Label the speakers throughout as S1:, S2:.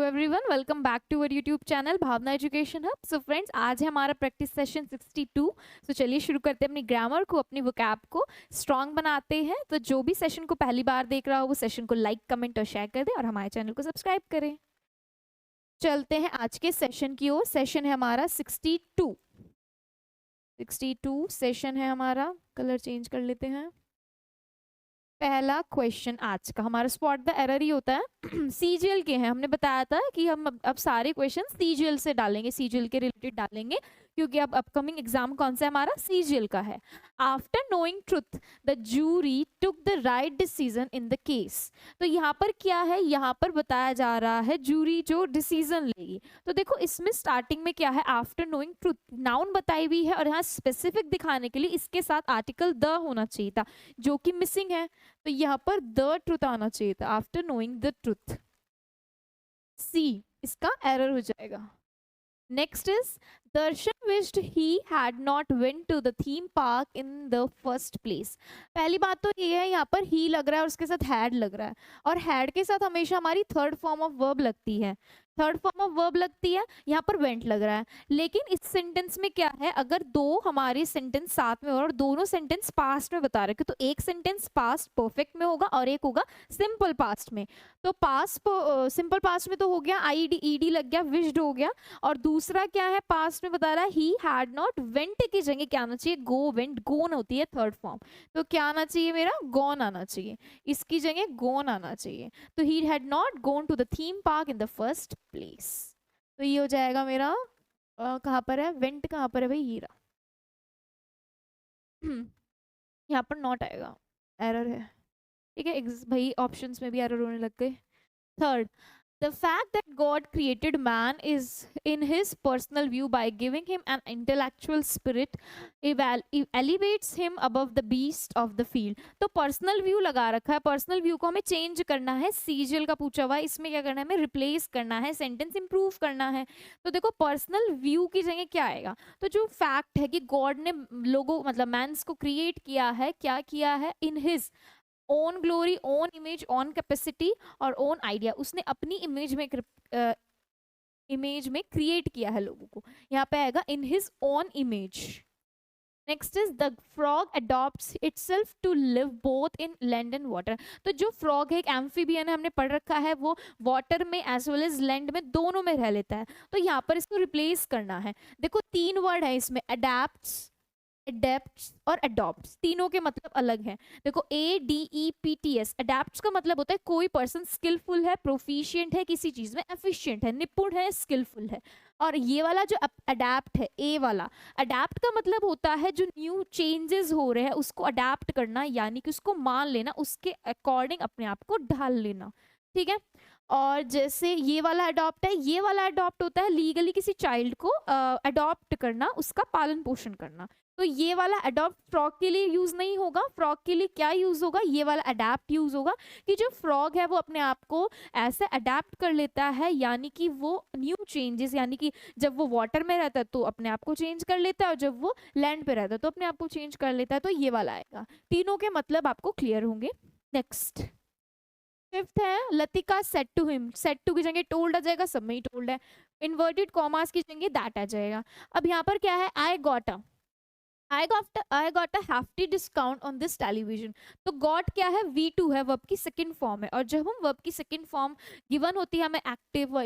S1: Everyone, welcome back to our YouTube channel Bhavna education hub. So friends, आज है हमारा practice session 62। सो चलिए शुरू करते हैं। अपनी ग्रामर को, अपनी वोकैब को स्ट्रांग बनाते हैं। तो जो भी सेशन को पहली बार देख रहा हो वो सेशन को लाइक, कमेंट और शेयर कर दे और हमारे चैनल को सब्सक्राइब करें। चलते हैं आज के सेशन की ओर। सेशन है हमारा 62 सेशन है हमारा। कलर चेंज कर लेते हैं। पहला क्वेश्चन आज का हमारा स्पॉट द एरर ही होता है। सीजीएल के हैं। हमने बताया था कि हम अब सारे क्वेश्चन सीजीएल से डालेंगे, सीजीएल के रिलेटेड डालेंगे, क्योंकि अब अपकमिंग एग्जाम कौन सा है हमारा, सीजीएल का है। After knowing truth the jury took the right decision in the case. तो यहाँ पर क्या है, यहाँ पर बताया जा रहा है जूरी जो डिसीजन लेगी। तो देखो इसमें स्टार्टिंग में क्या है, आफ्टर नोइंग ट्रुथ नाउन बताई हुई है और यहाँ स्पेसिफिक दिखाने के लिए इसके साथ आर्टिकल द होना चाहिए था, जो कि मिसिंग है। तो यहाँ पर द ट्रुथ आना चाहिए था, after knowing the truth. See इसका एरर हो जाएगा। Next is Darshan wished he had not went to the theme park in the first place. पहली बात तो ये है, यहाँ पर ही लग रहा है और उसके साथ हैड लग रहा है, और हैड के साथ हमेशा हमारी थर्ड फॉर्म ऑफ वर्ब लगती है, थर्ड फॉर्म ऑफ वर्ब लगती है। यहाँ पर वेंट लग रहा है। लेकिन इस सेंटेंस में क्या है, अगर दो हमारे सेंटेंस साथ में और दोनों सेंटेंस पास्ट में बता रखे, तो एक सेंटेंस पास्ट परफेक्ट में होगा और एक होगा सिंपल पास्ट में। तो पास्ट सिंपल पास्ट में तो हो गया आईडी ईडी लग गया, विश्ड हो गया। और दूसरा क्या है, पास्ट में बता रहा है ही हैड नॉट, वेंट की जगह क्या आना चाहिए, गो वेंट, गोन होती है थर्ड फॉर्म। तो क्या आना चाहिए मेरा, गॉन आना चाहिए, इसकी जगह गोन आना चाहिए। तो he had not gone to the theme park in the first place. तो ये हो जाएगा मेरा कहाँ पर है, वेंट कहाँ पर है भाई, हीरा। यहाँ पर नॉट आएगा, एरर है। ठीक है भाई, ऑप्शंस में भी एरर होने लग गए। Third, the fact that God created man is in his personal view by giving him an intellectual spirit elevates him above the beast of the field। तो पर्सनल व्यू लगा रखा है, पर्सनल व्यू को हमें change करना है। CGL का पूछा हुआ है, इसमें क्या करना है, हमें रिप्लेस करना है, सेंटेंस इंप्रूव करना है। तो देखो पर्सनल व्यू की जगह क्या आएगा, तो जो फैक्ट है कि गॉड ने लोगों मतलब मैंस को क्रिएट किया है, क्या किया है, इन his own glory, own image, own capacity और ओन आइडिया। उसने अपनी इमेज में क्रिएट किया है लोगों को। यहाँ पे आएगा in his own image. Next is the frog adopts itself to live both in land and water. तो जो फ्रॉग है एक एम्फीबियन है, हमने पढ़ रखा है, वो वाटर में एज वेल एज लैंड में दोनों में रह लेता है। तो यहाँ पर इसको रिप्लेस करना है। देखो तीन वर्ड है इसमें, अडैप्ट्स, अडेप्ट्स और अडॉप्ट्स, तीनों के मतलब अलग हैं। देखो ADEPTS, अडेप्ट्स का मतलब होता है कोई पर्सन स्किलफुल है, प्रोफिशिएंट है किसी चीज में, एफिशिएंट है, निपुण है, स्किलफुल है। और ये वाला जो अडेप्ट है, ए वाला अडेप्ट का मतलब होता है जो न्यू चेंजेस हो रहे हैं उसको अडेप्ट करना, यानी कि उसको मान लेना, उसके अकॉर्डिंग अपने आप को ढाल लेना। ठीक है। और जैसे ये वाला अडॉप्ट है, ये वाला अडॉप्ट होता है लीगली किसी चाइल्ड को अडॉप्ट करना, उसका पालन पोषण करना। तो ये वाला अडॉप्ट फ्रॉग के लिए यूज नहीं होगा। फ्रॉग के लिए क्या यूज होगा, ये वाला अडेप्ट यूज होगा, कि जो फ्रॉग है वो अपने आप को ऐसे अडेप्ट कर लेता है, यानी कि वो न्यू चेंजेस, यानी कि जब वो वाटर में रहता है तो अपने आप को चेंज कर लेता है, और जब वो लैंड पे रहता है तो अपने आप को चेंज कर लेता है। तो ये वाला आएगा। तीनों के मतलब आपको क्लियर होंगे। नेक्स्ट फिफ्थ है Latika said to him. Said to की जगह टोल्ड आ जाएगा, सब में ही टोल्ड है। इन्वर्टेड कॉमास की जगह दैट आ जाएगा। अब यहाँ पर क्या है, I got a hefty discount on this television। तो गॉट क्या है, V2 है, वर्ब की सेकंड फॉर्म है। और जब हम वर्ब की सेकंड फॉर्म गिवन होती है हमें एक्टिव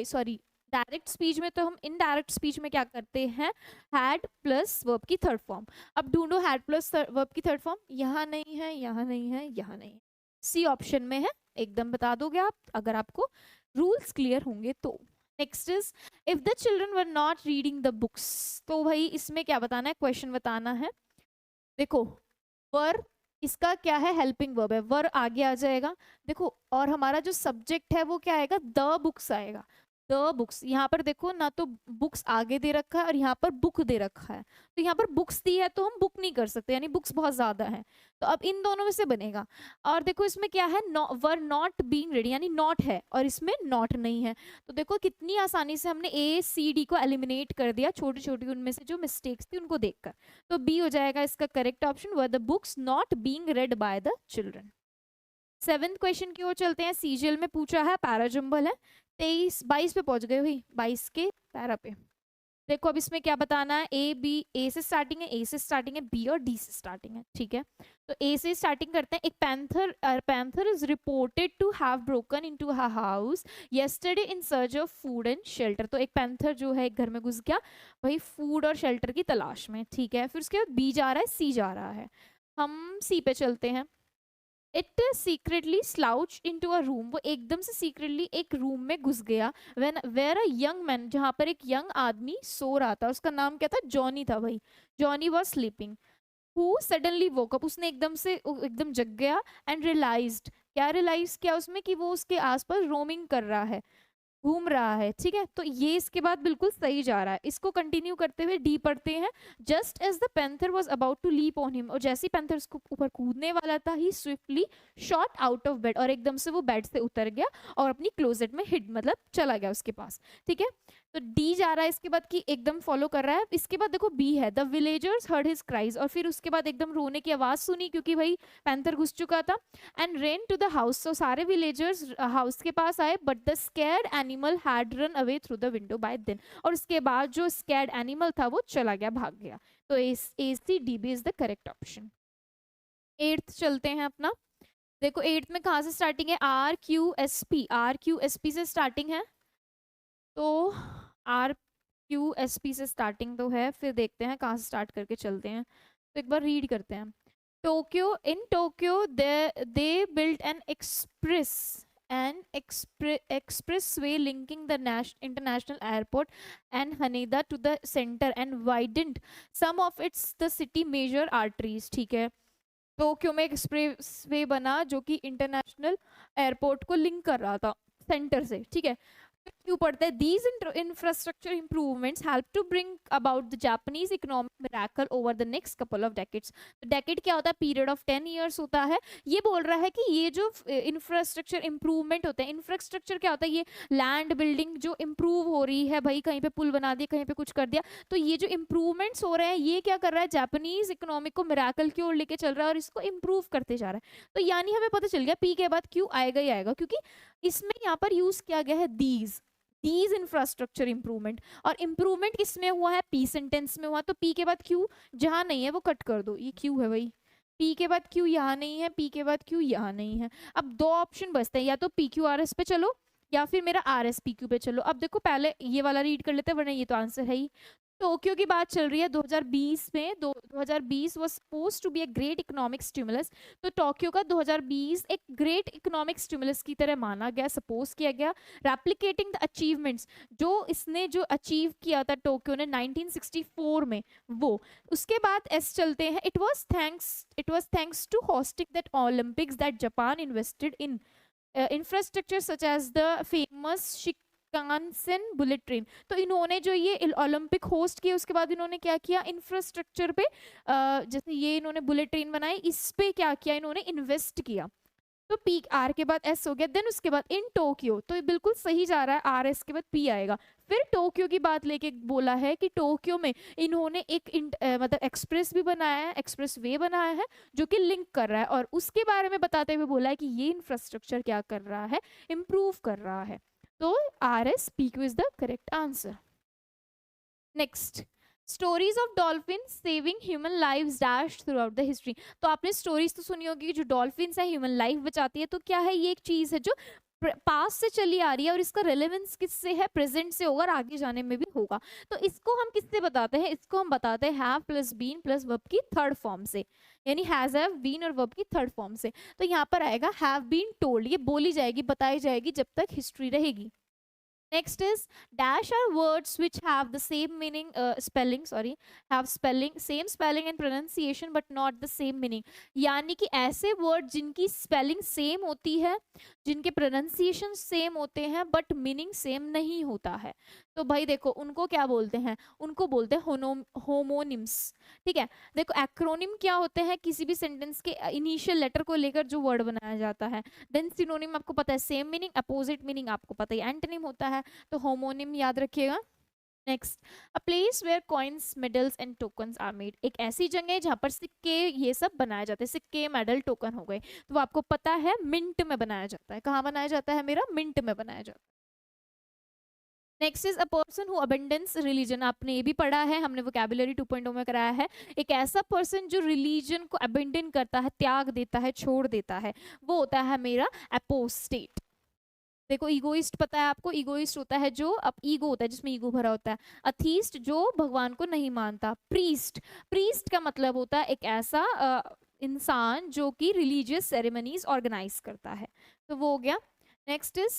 S1: डायरेक्ट स्पीच में, तो हम इनडायरेक्ट स्पीच में क्या करते हैं, हैड प्लस वर्ब की थर्ड फॉर्म। अब ढूंढो हैड प्लस वर्ब की थर्ड फॉर्म, यहाँ नहीं है, यहाँ नहीं है, यहाँ नहीं है, सी ऑप्शन में है। एकदम बता दोगे आप अगर आपको रूल्स क्लियर होंगे तो। Next is if the children were not reading the books. तो भाई इसमें क्या बताना है, क्वेश्चन बताना है। देखो वर इसका क्या है, हेल्पिंग वर्ब है, वर आगे आ जाएगा। देखो और हमारा जो सब्जेक्ट है वो क्या आएगा, द बुक्स आएगा, द बुक्स। यहाँ पर देखो ना, तो बुक्स आगे दे रखा है और यहाँ पर बुक दे रखा है। तो यहाँ पर बुक्स दी है तो हम बुक नहीं कर सकते, यानी बुक्स बहुत ज्यादा है। तो अब इन दोनों में से बनेगा। और देखो इसमें क्या है, वर नॉट बीइंग रेडी, यानी नॉट है और इसमें नॉट नहीं है। तो देखो कितनी आसानी से हमने ACD को एलिमिनेट कर दिया, छोटी छोटी उनमें से जो मिस्टेक्स थी उनको देखकर। तो बी हो जाएगा इसका correct option, were the books not being red by the children. 7th question की ओर चलते हैं। सीजीएल में पूछा है, पैराजंबल है। 23 22 पे पहुंच गए हुई, 22 के पैरा पे। देखो अब इसमें क्या बताना है, ए बी, ए से स्टार्टिंग है, ए से स्टार्टिंग है, बी और डी से स्टार्टिंग है, ठीक है। तो ए से स्टार्टिंग करते हैं। एक panther is reported to have broken into a house yesterday in search of food and shelter. तो एक पैंथर जो है एक घर में घुस गया भाई फूड और शेल्टर की तलाश में, ठीक है। फिर उसके बाद बी जा रहा है, सी जा रहा है, हम सी पे चलते हैं। It secretly slouch into a room, वो एकदम से सीक्रेटली एक रूम में घुस गया। When where a young man, जहाँ पर एक यंग आदमी सो रहा था, उसका नाम क्या था, जॉनी था भाई। Johnny was sleeping, who suddenly woke up, उसने एकदम से एकदम जग गया। एंड रियलाइज्ड, क्या रियलाइज किया उसमें, कि वो उसके आसपास रोमिंग कर रहा है, घूम रहा है, ठीक है। तो ये इसके बाद बिल्कुल सही जा रहा है। इसको कंटिन्यू करते हुए डी पढ़ते हैं। Just as the panther was about to leap on him, और जैसे ही पैंथर उसको ऊपर कूदने वाला था, he swiftly shot out of bed, और एकदम से वो बेड से उतर गया और अपनी क्लोजेट में हिड, मतलब चला गया उसके पास, ठीक है। तो डी जा रहा है इसके बाद कि एकदम फॉलो कर रहा है। इसके बाद देखो बी है, the villagers heard his cries, और फिर उसके बाद एकदम रोने की आवाज सुनी क्योंकि भाई पैंथर घुस चुका था। And ran to the house, तो सारे विलेजर्स हाउस के पास आए, but the scared animal had run away through the window by then, और उसके बाद जो स्कैर्ड एनिमल था वो चला गया, भाग गया। तो A C D B is the correct option. 8th चलते हैं अपना। देखो 8th में कहाँ से स्टार्टिंग है, R Q S P, R Q S P से स्टार्टिंग है। तो आर क्यू एस पी से स्टार्टिंग तो है, फिर देखते हैं कहाँ से स्टार्ट करके चलते हैं। तो एक बार रीड करते हैं। Tokyo, in Tokyo they built an expressway linking the international airport and Haneda to the center and widened some of its the city major arteries, ठीक है। टोक्यो में एक्सप्रेसवे बना जो कि इंटरनेशनल एयरपोर्ट को लिंक कर रहा था सेंटर से, ठीक है। क्यों पढ़ते हैं, these infrastructure improvements help to bring about the Japanese economic miracle over the next couple of decades. तो डेकेड क्या होता है, पीरियड ऑफ 10 ईयर्स होता है। ये बोल रहा है कि ये जो इंफ्रास्ट्रक्चर इंप्रूवमेंट होते हैं, इंफ्रास्ट्रक्चर क्या होता है, ये लैंड बिल्डिंग जो इंप्रूव हो रही है भाई, कहीं पे पुल बना दिया, कहीं पे कुछ कर दिया, तो ये जो इंप्रूवमेंट्स हो रहे हैं ये क्या कर रहा है, जापानीज इकोनॉमिक को मिरेकल की ओर लेके चल रहा है और इसको इंप्रूव करते जा रहा है। तो यानी हमें पता चल गया पी के बाद क्यू आएगा ही आएगा, क्योंकि इसमें यहाँ पर यूज किया गया है दीज इंफ्रास्ट्रक्चर इंप्रूवमेंट, और इंप्रूवमेंट किसमें हुआ है, पी सेंटेंस में हुआ। तो पी के बाद क्यू जहां नहीं है वो कट कर दो, ये क्यू है भाई, पी के बाद क्यू यहाँ नहीं है, पी के बाद क्यू यहाँ नहीं है। अब दो ऑप्शन बचते हैं, या तो पी क्यू आर एस पे चलो या फिर मेरा आर एस पी क्यू पे चलो। अब देखो पहले ये वाला रीड कर लेते हैं, वरना ये तो आंसर है ही। टोक्यो की बात चल रही है 2020 में, 2020 was suppose to be a great economic stimulus. तो टोक्यो का 2020 एक ग्रेट इकोनॉमिक स्टिमुलस की तरह माना गया, सपोज किया गया। रेप्लिकेटिंग द अचीवमेंट्स, जो इसने जो अचीव किया था टोक्यो ने 1964 में, वो उसके बाद एस चलते हैं। It was thanks to hosting that Olympics that Japan invested in infrastructure such as the famous Shinkansen bullet train. तो इन्होंने जो ये ओलंपिक होस्ट किए उसके बाद इन्होंने क्या किया, इंफ्रास्ट्रक्चर पे जैसे ये इन्होंने बुलेट ट्रेन बनाई, इस पे क्या किया, इन्होंने इन्वेस्ट किया। तो पी आर के बाद एस हो गया। देन उसके बाद इन टोक्यो, तो ये बिल्कुल सही जा रहा है, आर एस के बाद पी आएगा। फिर टोक्यो की बात लेके बोला है कि टोक्यो में इन्होंने एक मतलब एक्सप्रेस भी बनाया है, एक्सप्रेस वे बनाया है जो कि लिंक कर रहा है, और उसके बारे में बताते हुए बोला है कि ये इंफ्रास्ट्रक्चर क्या कर रहा है, इम्प्रूव कर रहा है। तो R S P Q is the correct answer. Next, stories of dolphin saving human lives dash through out the history. तो आपने स्टोरीज तो सुनी होगी, जो डॉल्फिन है ह्यूमन लाइफ बचाती है। तो क्या है, ये एक चीज है जो पास से चली आ रही है, और इसका रेलेवेंस किससे है, प्रेजेंट से होगा और आगे जाने में भी होगा। तो इसको हम किससे बताते हैं, इसको हम बताते हैं have plus been plus verb की थर्ड फॉर्म से, यानी हैज हैव बीन और वर्ब की थर्ड फॉर्म से। तो यहाँ पर आएगा हैव बीन टोल्ड, ये बोली जाएगी, बताई जाएगी जब तक हिस्ट्री रहेगी। Next is dash are words which have the same meaning, same spelling and pronunciation but not the same meaning। यानी कि ऐसे वर्ड जिनकी स्पेलिंग सेम होती है, जिनके प्रोनाउंसिएशन सेम होते हैं बट मीनिंग सेम नहीं होता है। तो भाई देखो उनको क्या बोलते हैं, उनको बोलते हैं होमोनिम्स, ठीक है। देखो एक्रोनिम क्या होते हैं, किसी भी सेंटेंस के इनिशियल लेटर को लेकर जो वर्ड बनाया जाता है। देन सिनोनिम आपको पता है सेम मीनिंग, अपोजिट मीनिंग आपको पता है एंटोनिम होता है, तो होमोनिम याद रखिएगा। Next, a place where coins medals and tokens are made, एक ऐसी जगह है जहाँ पर सिक्के ये सब बनाए जाते हैं, सिक्के मेडल टोकन हो गए। तो आपको पता है मिंट में बनाया जाता है, कहाँ बनाया जाता है, मेरा मिंट में बनाया जाता है। Next is a person who abundance religion, आपने ये भी पढ़ा है, हमने वोकैबुलरी 2.0 में कराया है। एक ऐसा पर्सन जो रिलीजन को अबंडन करता है, त्याग देता है, छोड़ देता है, वो होता है मेरा अपोस्टेट। देखो ईगोइस्ट पता है आपको, ईगोइस्ट होता है जो, अब ईगो होता है जिसमें ईगो भरा होता है। अथीस्ट जो भगवान को नहीं मानता। प्रीस्ट, प्रीस्ट का मतलब होता है एक ऐसा इंसान जो कि रिलीजियस सेरेमनीज ऑर्गेनाइज करता है, तो वो हो गया। Next is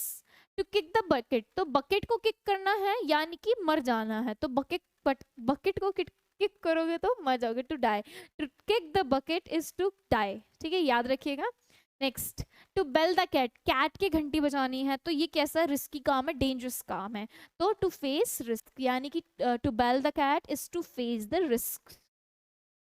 S1: to kick the bucket, तो बकेट को किक करना है यानी कि मर जाना है, तो बकेट को किक करोगे तो मर जाओगे, to die. To kick the bucket is to die, ठीक है, याद रखिएगा। Next to bell the cat, cat की घंटी बजानी है, तो ये कैसा रिस्की काम है, डेंजरस काम है, तो टू फेस रिस्क, यानी कि to bell the cat is to face the risk.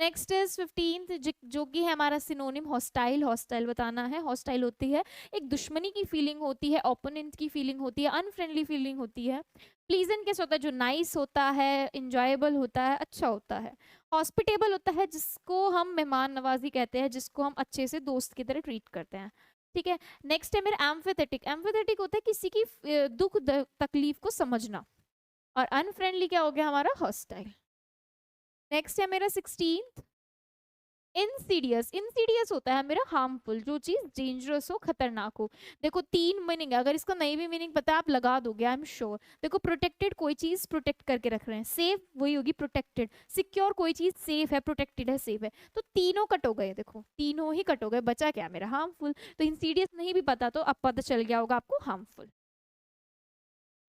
S1: Next is 15th जो कि है हमारा सिनोनिम हॉस्टाइल, हॉस्टाइल बताना है। हॉस्टाइल होती है एक दुश्मनी की फीलिंग होती है, ओपोनेंट की फीलिंग होती है, अनफ्रेंडली फीलिंग होती है। प्लीजेंट कैसे होता है, जो नाइस होता है, इंजॉयबल होता है, अच्छा होता है। हॉस्पिटेबल होता है जिसको हम मेहमान नवाजी कहते हैं, जिसको हम अच्छे से दोस्त की तरह ट्रीट करते हैं, ठीक है। नेक्स्ट है मेरा एम्फेथेटिक, एम्फेथेटिक होता है किसी की दुख तकलीफ को समझना। और अनफ्रेंडली क्या हो गया हमारा, हॉस्टाइल। नेक्स्ट है मेरा 16th इंसीडियस, इंसीडियस होता है मेरा हार्मफुल, जो चीज डेंजरस हो, खतरनाक हो। देखो 3 मीनिंग है, अगर इसका नहीं भी मीनिंग पता है आप लगा दोगे, आई एम श्योर। देखो प्रोटेक्टेड, कोई चीज प्रोटेक्ट करके रख रहे हैं, सेफ वही होगी प्रोटेक्टेड, सिक्योर कोई चीज सेफ है, प्रोटेक्टेड है, सेफ है, तो तीनों कट हो गए, देखो तीनों ही कट हो गए, बचा क्या मेरा हार्मफुल। तो इंसीडियस नहीं भी पता तो अब पता चल गया होगा आपको harmful.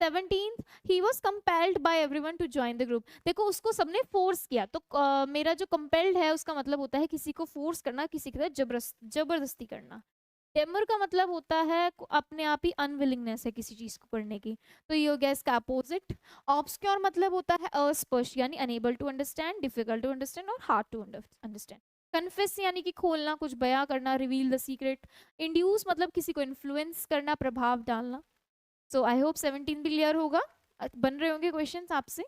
S1: 17th he was compelled by everyone to join the group, देखो उसको सबने फोर्स किया, तो मेरा जो कंपेल्ड है उसका मतलब होता है किसी को फोर्स करना, किसी की तरह जबरदस्ती करना। टेमर का मतलब होता है अपने आप ही अनविलिंगनेस है किसी चीज को करने की, तो ये हो गया इसका अपोजिट। ऑब्सक्योर मतलब होता है अस्पष्ट, यानी unable to understand, difficult to understand और हार्ड टू अंडरस्टैंड। कन्फेस यानी कि खोलना, कुछ बयां करना, रिवील द सीक्रेट। इंड्यूस मतलब किसी को इन्फ्लुएंस करना, प्रभाव डालना। सो आई होप 17 भी क्लियर होगा, बन रहे होंगे क्वेश्चंस आपसे।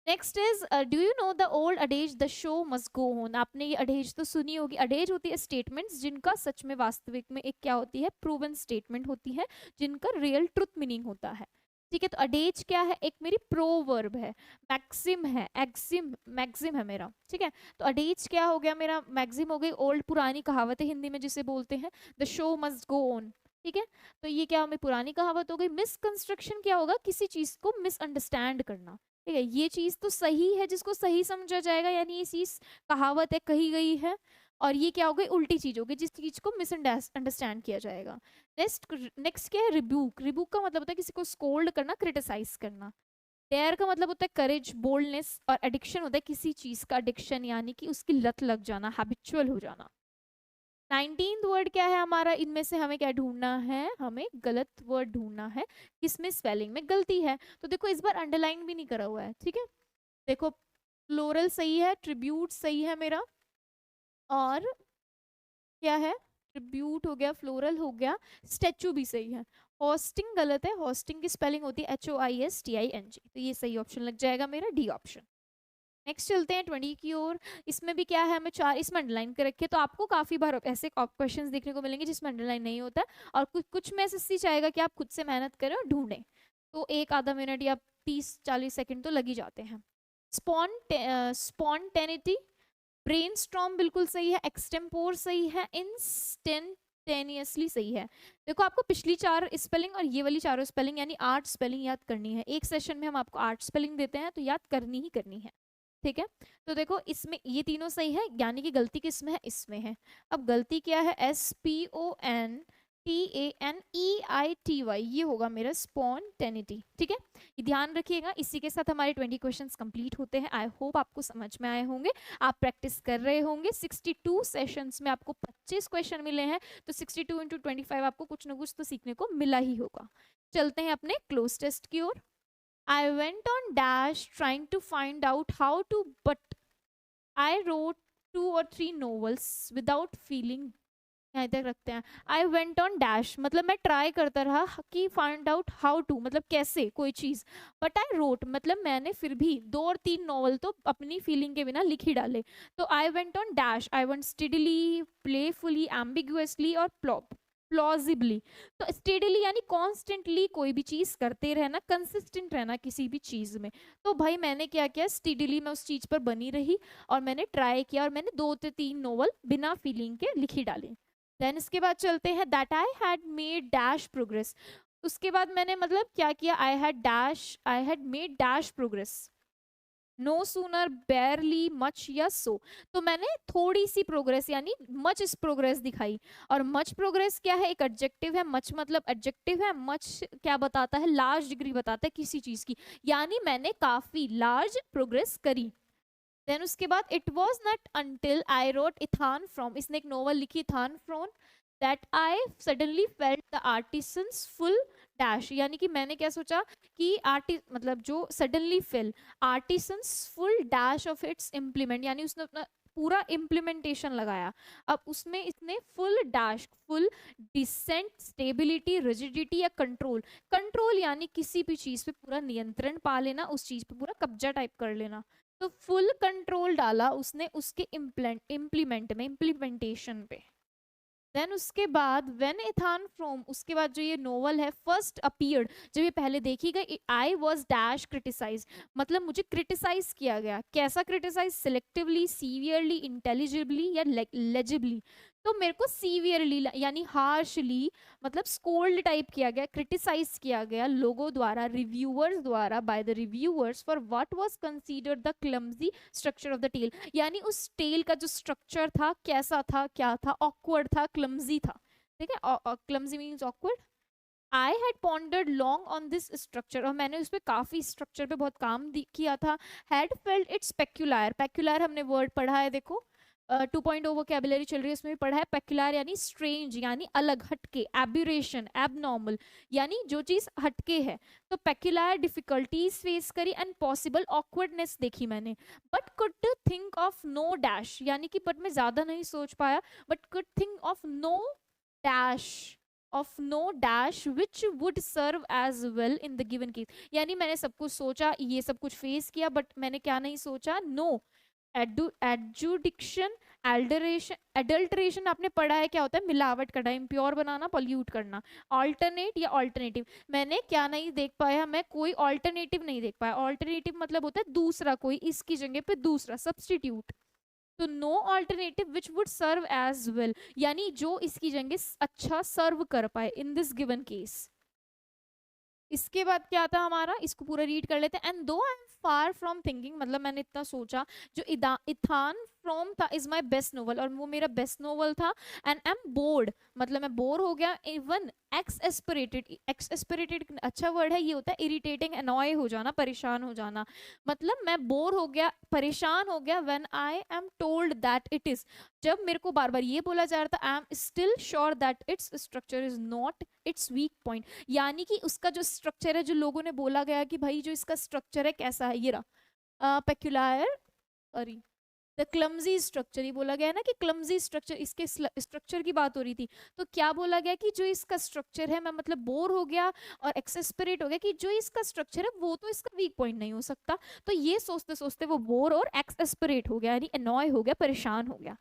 S1: Next is do you know the old adage the show must go on, आपने ये अडेज तो सुनी होगी। अडेज होती है स्टेटमेंट्स जिनका सच में वास्तविक में एक क्या होती है, प्रूवन स्टेटमेंट होती है, जिनका रियल ट्रुथ मीनिंग होता है, ठीक है। तो अडेज क्या है, एक मेरी प्रोवर्ब है, मैक्सिम है, एक्सिम मैक्सिम है मेरा, ठीक है। तो अडेज क्या हो गया मेरा, मैक्सिम हो गई, ओल्ड पुरानी कहावत है हिंदी में जिसे बोलते हैं। The show must go on, ठीक है, तो ये क्या हमें पुरानी कहावत हो गई। मिसकंस्ट्रक्शन क्या होगा, किसी चीज को मिसअंडरस्टैंड करना, ठीक है, ये चीज तो सही है जिसको सही समझा जाएगा, यानी ये चीज कहावत है, कही गई है। और ये क्या हो गई, उल्टी चीज हो गई जिस चीज को मिसअंडरस्टैंड किया जाएगा। नेक्स्ट क्या है, रिब्यूक, रिब्यूक का मतलब होता है किसी को स्कोल्ड करना, क्रिटिसाइज करना। डेयर का मतलब होता है करेज, बोल्डनेस। और एडिक्शन होता है किसी चीज का एडिक्शन, यानी कि उसकी लत लग जाना, हैबिचुअल हो जाना। 19th वर्ड क्या है हमारा, इनमें से हमें क्या ढूंढना है, हमें गलत वर्ड ढूंढना है, किसमें स्पेलिंग में गलती है। तो देखो इस बार अंडरलाइन भी नहीं करा हुआ है, ठीक है। देखो फ्लोरल सही है, ट्रिब्यूट सही है मेरा, और क्या है, ट्रिब्यूट हो गया, फ्लोरल हो गया, स्टैचू भी सही है। होस्टिंग गलत है, होस्टिंग की स्पेलिंग होती है HOISTING, तो ये सही ऑप्शन लग जाएगा मेरा, डी ऑप्शन। नेक्स्ट चलते हैं 20 की ओर। इसमें भी क्या है, हमें 4 इसमें अंडरलाइन कर रखे, तो आपको काफी बार ऐसे क्वेश्चंस देखने को मिलेंगे जिसमें अंडरलाइन नहीं होता है, और कुछ में ऐसे चाहेगा कि आप खुद से मेहनत करें और ढूंढें, तो एक आधा मिनट या 30-40 सेकंड तो लग ही जाते हैं। स्पॉन्टेनिटी, ब्रेनस्टॉर्म बिल्कुल सही है, एक्सटेम्पोर सही है, इंस्टेंटेनियसली सही है। देखो आपको पिछली 4 स्पेलिंग और ये वाली 4 स्पेलिंग यानी 8 स्पेलिंग याद करनी है, एक सेशन में हम आपको 8 स्पेलिंग देते हैं, तो याद करनी ही करनी है, ठीक है। तो देखो इसमें ये तीनों सही है, यानी कि गलती किसमें है, इसमें है। अब गलती क्या है, SPONTANEITY, ये होगा मेरा स्पॉन्टेनिटी, ठीक है, ये ध्यान रखिएगा। इसी के साथ हमारे 20 क्वेश्चंस कंप्लीट होते हैं। आई होप आपको समझ में आए होंगे, आप प्रैक्टिस कर रहे होंगे। 62 सेशंस में आपको 25 क्वेश्चन मिले हैं, तो 62 × 25 आपको कुछ ना कुछ तो सीखने को मिला ही होगा। चलते हैं अपने क्लोज टेस्ट की ओर। I went on dash trying to find out how to, but I wrote 2 or 3 novels without feeling, यहाँ तक रखते हैं। I went on dash मतलब मैं ट्राई करता रहा कि find out how to मतलब कैसे कोई चीज़, but I wrote मतलब मैंने फिर भी 2 और 3 नॉवल तो अपनी फीलिंग के बिना लिख ही डाले। तो I went on dash, I went steadily, playfully, ambiguously और plop, प्लॉजिबली। तो स्टेडीली यानी कॉन्स्टेंटली कोई भी चीज करते रहना, कंसिस्टेंट रहना किसी भी चीज में। तो भाई मैंने क्या किया, स्टेडीली मैं उस चीज पर बनी रही और मैंने ट्राई किया और मैंने 2 से 3 नोवेल बिना फीलिंग के लिख ही डाले। देन इसके बाद चलते हैं, that I had made dash progress. उसके बाद मैंने मतलब क्या किया, I had made dash progress, no sooner, barely, much या सो। तो मैंने थोड़ी सी प्रोग्रेस यानी मच इस प्रोग्रेस दिखाई। और मच प्रोग्रेस क्या है, एक एडजेक्टिव है, मच मतलब एडजेक्टिव है, मच क्या बताता है, लार्ज डिग्री बताता है किसी चीज की, यानी मैंने काफी लार्ज प्रोग्रेस करी। देन उसके बाद, it was not until I wrote Ethan Frome, इसने एक नोवेल लिखी Ethan Frome, that I suddenly felt the artisans full dash, यानी कि मैंने क्या सोचा कि मतलब जो suddenly fell artisans full dash of its implement, यानी उसने अपना पूरा इम्प्लीमेंटेशन लगाया। अब उसमें इसने full dash, full decent, stability, rigidity या कंट्रोल, कंट्रोल यानी किसी भी चीज पे पूरा नियंत्रण पा लेना, उस चीज पे पूरा कब्जा टाइप कर लेना। तो फुल कंट्रोल डाला उसने उसके इम्प्लीमेंट में, इम्प्लीमेंटेशन पे। देन उसके बाद व्हेन इथान फ्रॉम, उसके बाद जो ये नोवेल है फर्स्ट अपीयर्ड, जब ये पहले देखी गई, आई वाज डैश क्रिटिसाइज, मतलब मुझे क्रिटिसाइज किया गया। कैसा क्रिटिसाइज, सिलेक्टिवली, सीवियरली, इंटेलिजिबली या लेजिबली। तो मेरे को सीवियरली यानी हार्शली, मतलब स्कोल्ड टाइप किया गया, क्रिटिसाइज किया गया लोगों द्वारा, रिव्यूअर्स द्वारा, by the reviewers, for what was considered the clumsy structure of the tale, यानी उस टेल का जो स्ट्रक्चर था कैसा था, क्या था, ऑकवर्ड था, क्लमजी था। ठीक है, clumsy means awkward. I had pondered long on this structure, और मैंने उस पर काफी स्ट्रक्चर पे बहुत काम किया था। Had felt it's peculiar, peculiar हमने वर्ड पढ़ा है, देखो 2.0 वोकैबुलरी चल रही है, उसमें भी पढ़ा है। पेक्युलर यानी स्ट्रेंज, यानी अलग, हटके, एब्यूरेशन, एबनॉर्मल, यानी जो चीज हटके है। तो पेक्युलर डिफिकल्टीज फेस करी एंड पॉसिबल ऑकवर्डनेस देखी मैंने। But could think of no dash, यानी कि बट मैं ज्यादा नहीं सोच पाया, but could think of no dash, of no dash which would serve as well in the given case, यानी मैंने सब कुछ सोचा, ये सब कुछ फेस किया, बट मैंने क्या नहीं सोचा, नो एडजुडिक्शन, एल्डरेशन, एडल्ट्रेशन आपने पढ़ा है क्या होता है, मिलावट करना, इम्प्योर बनाना, पॉल्यूट करना। ऑल्टरनेट या ऑल्टरनेटिव, मैंने क्या नहीं देख पाया, मैं कोई ऑल्टरनेटिव नहीं देख पाया। ऑल्टरनेटिव मतलब होता है दूसरा कोई, इसकी जगह पे दूसरा, सब्सटीट्यूट। तो no alternative which would serve as well, यानी जो इसकी जगह अच्छा सर्व कर पाए इन दिस गिवन केस। इसके बाद क्या था हमारा, इसको पूरा रीड कर लेते हैं। एंड दो I am far from thinking, मतलब मैंने इतना सोचा, जो इथान फ्रॉम था इज माई बेस्ट नोवेल, और वो मेरा बेस्ट नोवेल था। एंड आई एम बोर्ड, मतलब मैं बोर हो गया। इवन एक्सएस्परेटेड, एक्सएस्परेटेड अच्छा वर्ड है, ये होता है इरिटेटिंग, अनॉय हो जाना, परेशान हो जाना, मतलब मैं बोर हो गया, परेशान हो गया। When I am told that it is, जब मेरे को बार बार ये बोला जा रहा था, I am still sure that its structure is not it's weak point, यानी कि उसका जो स्ट्रक्चर है, जो लोगों ने बोला गया कि भाई जो इसका स्ट्रक्चर है कैसा है, ये रहा peculiar, sorry the clumsy structure, ये बोला गया है ना कि क्लमजी स्ट्रक्चर, इसके स्ट्रक्चर की बात हो रही थी। तो क्या बोला गया कि जो इसका स्ट्रक्चर है, मैं मतलब बोर हो गया और एक्सेस्परेट हो गया कि जो इसका स्ट्रक्चर है वो तो इसका वीक पॉइंट नहीं हो सकता। तो ये सोचते सोचते वो बोर और एक्सेस्परेट हो गया, यानी अनॉय हो गया, परेशान हो गया।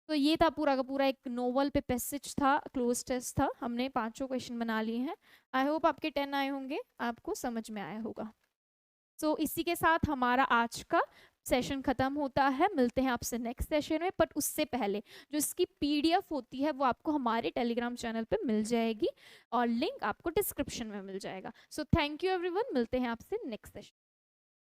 S1: तो ये था पूरा का पूरा एक नोवेल पे पैसेज था, क्लोज टेस्ट था, हमने 5 क्वेश्चन बना लिए हैं। आई होप आपके 10 आए होंगे, आपको समझ में आया होगा। सो इसी के साथ हमारा आज का सेशन खत्म होता है, मिलते हैं आपसे नेक्स्ट सेशन में। बट उससे पहले जो इसकी पीडीएफ होती है वो आपको हमारे टेलीग्राम चैनल पे मिल जाएगी और लिंक आपको डिस्क्रिप्शन में मिल जाएगा। सो थैंक यू एवरीवन, मिलते हैं आपसे नेक्स्ट सेशन।